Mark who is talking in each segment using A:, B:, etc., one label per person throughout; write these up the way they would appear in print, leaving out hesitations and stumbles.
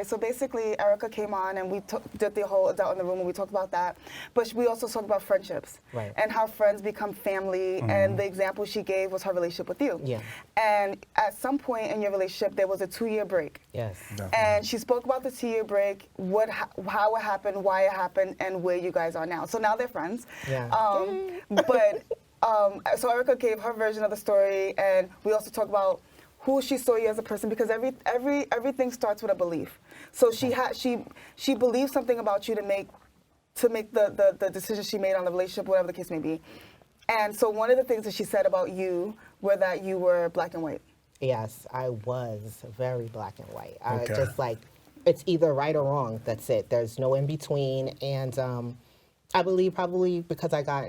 A: So basically, Erica came on and we did the whole adult in the room and we talked about that. But we also talked about friendships and how friends become family. And the example she gave was her relationship with you.
B: Yeah.
A: And at some point in your relationship, there was a 2-year break.
B: Yes.
C: Definitely.
A: And she spoke about the 2-year break, how it happened, why it happened, and where you guys are now. So now they're friends.
B: Yeah.
A: So Erica gave her version of the story, and we also talked about who she saw you as a person, because everything starts with a belief. So she believed something about you to make the decision she made on the relationship, whatever the case may be. And so one of the things that she said about you were that you were black and white.
B: Yes, I was very black and white. I
C: Okay.
B: just like, it's either right or wrong. That's it. There's no in between. And I believe probably because I got,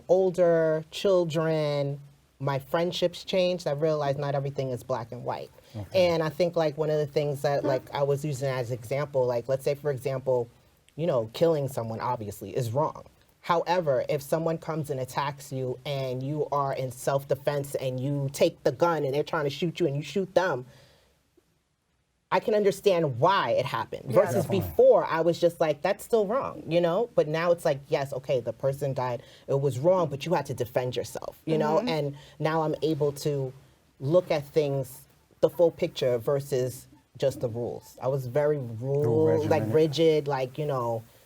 B: older, children, my friendships changed. I realized not everything is black and white. Okay. And I think like one of the things that like I was using as example, like let's say for example, killing someone obviously is wrong. However, if someone comes and attacks you and you are in self-defense and you take the gun and they're trying to shoot you and you shoot them, I can understand why it happened.
A: Yeah,
B: versus
C: definitely.
B: before, I was just like, that's still wrong, But now it's like, yes, okay, the person died. It was wrong, but you had to defend yourself, And now I'm able to look at things, the full picture versus just the rules. I was very rigid, like,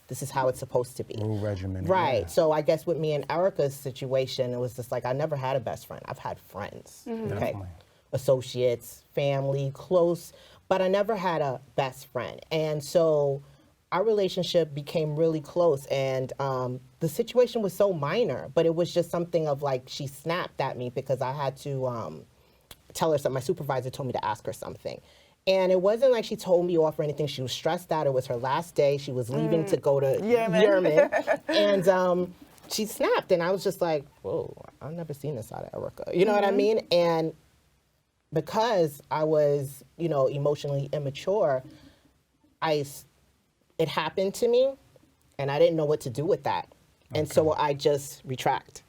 B: this is how it's supposed to be.
C: Rule regimen.
B: Right.
C: Yeah.
B: So I guess with me and Erica's situation, it was just like I never had a best friend. I've had friends, okay,
C: Definitely.
B: associates, family, close, but I never had a best friend. And so our relationship became really close, and the situation was so minor, but it was just something of like she snapped at me because I had to tell her something. My supervisor told me to ask her something. And it wasn't like she told me off or anything. She was stressed out. It was her last day. She was leaving to go to Yemen. And she snapped. And I was just like, whoa, I've never seen this out of Erica. You know what I mean? And because I was, emotionally immature, it happened to me. And I didn't know what to do with that. And so I just retract.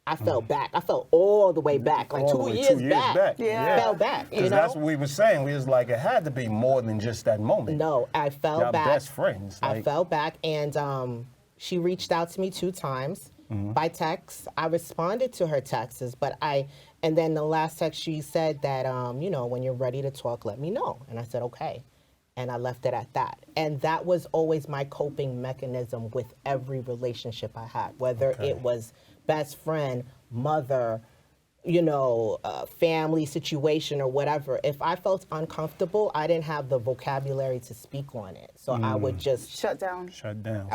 B: I fell back. I fell all the way back, like
C: All the
B: 2
C: way
B: years back.
A: Yeah.
B: Fell back,
C: Because that's what we were saying. We was like, it had to be more than just that moment.
B: No, I fell
C: Y'all
B: back.
C: best friends.
B: I fell back, and she reached out to me 2 times by text. I responded to her texts, and then the last text she said that, when you're ready to talk, let me know. And I said, okay. And I left it at that. And that was always my coping mechanism with every relationship I had, whether it was best friend, mother, family situation or whatever. If I felt uncomfortable, I didn't have the vocabulary to speak on it. So I would just
A: Shut down.
C: Shut down.